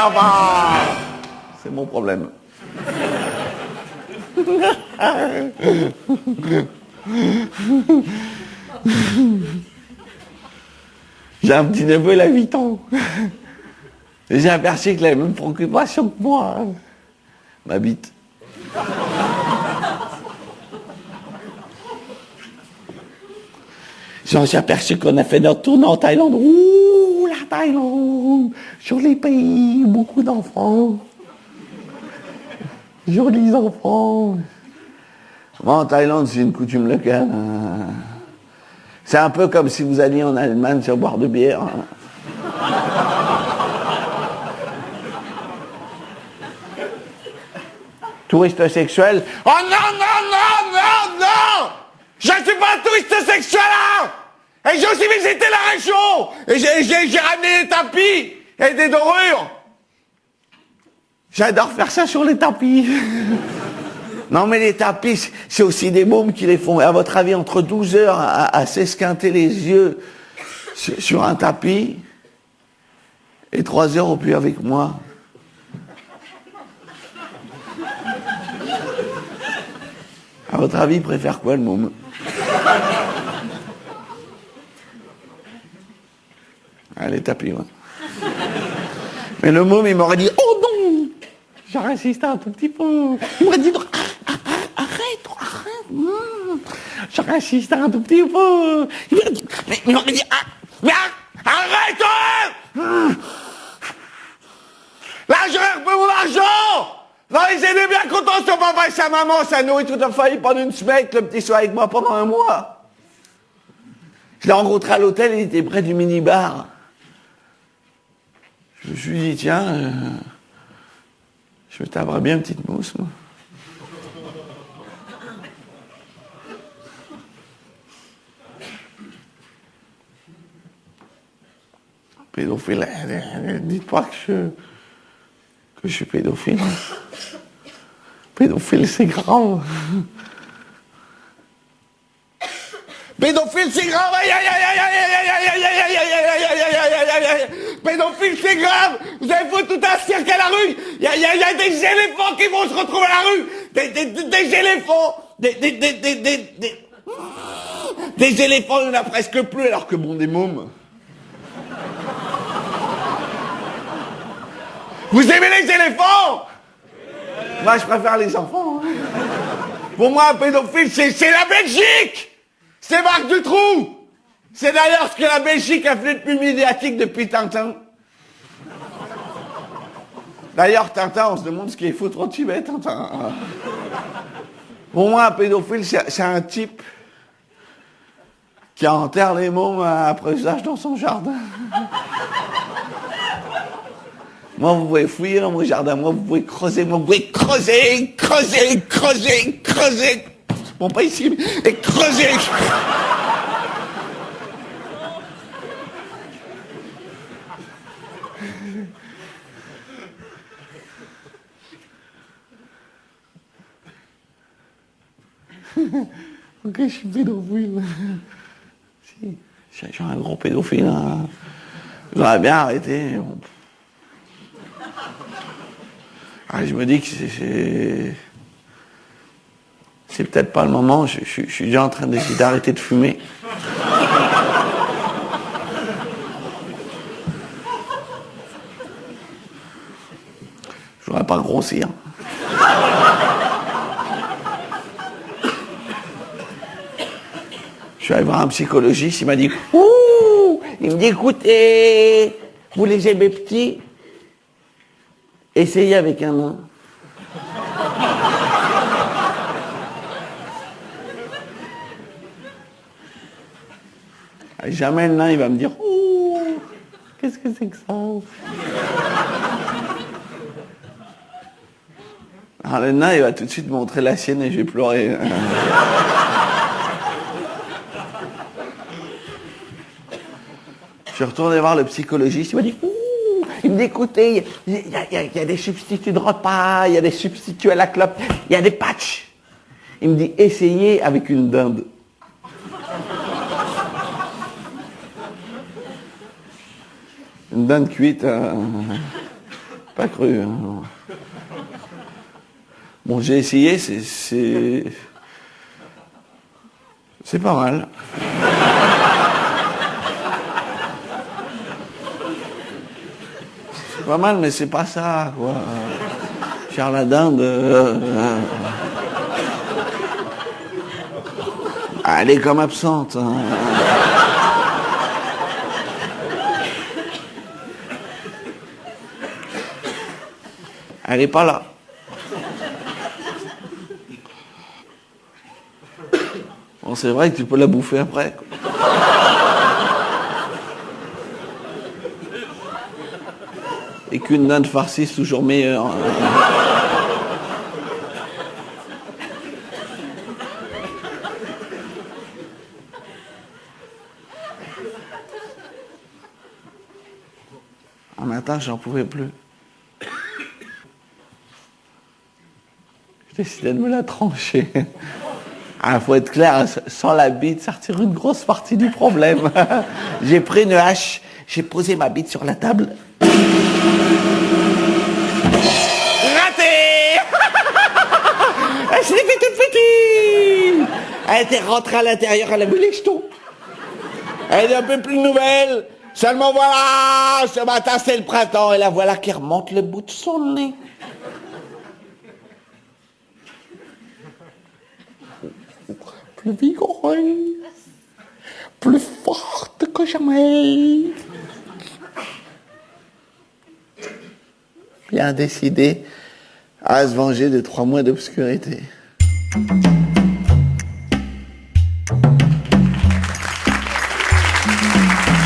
enfants. C'est mon problème. J'ai un petit neveu, il a 8 ans. Et j'ai aperçu qu'il a les mêmes préoccupations que moi. Ma bite. J'en suis aperçu qu'on a fait notre tournée en Thaïlande. Ouh, la Thaïlande. Joli pays, beaucoup d'enfants. Jolis enfants. Moi, en Thaïlande, c'est une coutume locale. C'est un peu comme si vous alliez en Allemagne se boire de bière. Touriste sexuel. Oh non, non, non, non, non! Je ne suis pas un touriste sexuel, hein! Et j'ai aussi visité la région! Et j'ai ramené des tapis et des dorures! J'adore faire ça sur les tapis. Non, mais les tapis, c'est aussi des mômes qui les font. À votre avis, entre 12 heures à s'esquinter les yeux sur un tapis et 3 heures au plus avec moi. À votre avis, il préfère quoi, le môme? Ah, les tapis, moi. Mais le môme, il m'aurait dit, oh non! J'aurais insisté un tout petit peu. Il m'aurait dit, arrête. J'aurais insisté un tout petit peu. Il m'aurait dit, arrête! Là, j'aurais repris mon argent! Non, ils étaient bien contents, son papa et sa maman, ça nourrit toute la famille pendant une semaine, le petit soit avec moi pendant 1 mois. Je l'ai rencontré à l'hôtel, il était près du minibar. Je me suis dit, tiens, je me taperais bien une petite mousse, moi. Pédophile, dites pas que je suis pédophile. Pédophile, c'est grave. Pédophile, c'est grave. Pédophile, c'est grave. Vous avez foutu tout un cirque à la rue. Il y a des éléphants qui vont se retrouver à la rue. Des éléphants. Des éléphants, il n'y en a presque plus, alors que bon, des mômes. Vous aimez les éléphants? Moi, je préfère les enfants. Pour moi, un pédophile, c'est la Belgique. C'est Marc Dutroux. C'est d'ailleurs ce que la Belgique a fait de plus médiatique depuis Tintin. D'ailleurs, Tintin, on se demande ce qu'il faut trop tuer, Tintin. Pour moi, un pédophile, c'est un type qui enterre les mômes après usage dans son jardin. Moi, vous pouvez fouiller dans mon jardin, moi, vous pouvez creuser, moi, vous pouvez creuser. Bon, pas ici, mais creuser. Ok, je suis pédophile. Si, je suis un gros pédophile. Hein. J'aurais bien arrêté. Bon. Ah, je me dis que c'est peut-être pas le moment. Je suis déjà en train d'essayer d'arrêter de fumer. Je voudrais pas grossir. Je suis allé voir un psychologiste, il m'a dit « Ouh !» Il me dit « Écoutez, vous les aimez petits ? Essayez avec un nain. » Jamais le nain, il va me dire « Ouh, qu'est-ce que c'est que ça ?» Alors le nain, il va tout de suite montrer la sienne et je vais pleurer. Je suis retourné voir le psychologiste, il m'a dit « Ouh !» Il me dit « Écoutez, il y a des substituts de repas, il y a des substituts à la clope, il y a des patchs. » Il me dit « Essayez avec une dinde. » Une dinde cuite Pas cru. Hein. Bon, j'ai essayé, c'est pas mal. C'est pas mal, mais c'est pas ça, quoi. Faire la dinde. Elle est comme absente. Hein. Elle est pas là. Bon, c'est vrai que tu peux la bouffer après. Quoi. Et qu'une dinde farcie, c'est toujours meilleure. Un matin, j'en pouvais plus. J'ai décidé de me la trancher. Ah, faut être clair, sans la bite, ça retire une grosse partie du problème. J'ai pris une hache, j'ai posé ma bite sur la table. Raté. Elle s'est fait toute petite. Elle était rentrée à l'intérieur, elle a vu les jetons. Elle est un peu plus nouvelle. Seulement voilà, ce matin c'est le printemps et la voilà qui remonte le bout de son nez. Plus vigoureuse, plus forte que jamais. Bien décidé à se venger de 3 mois d'obscurité.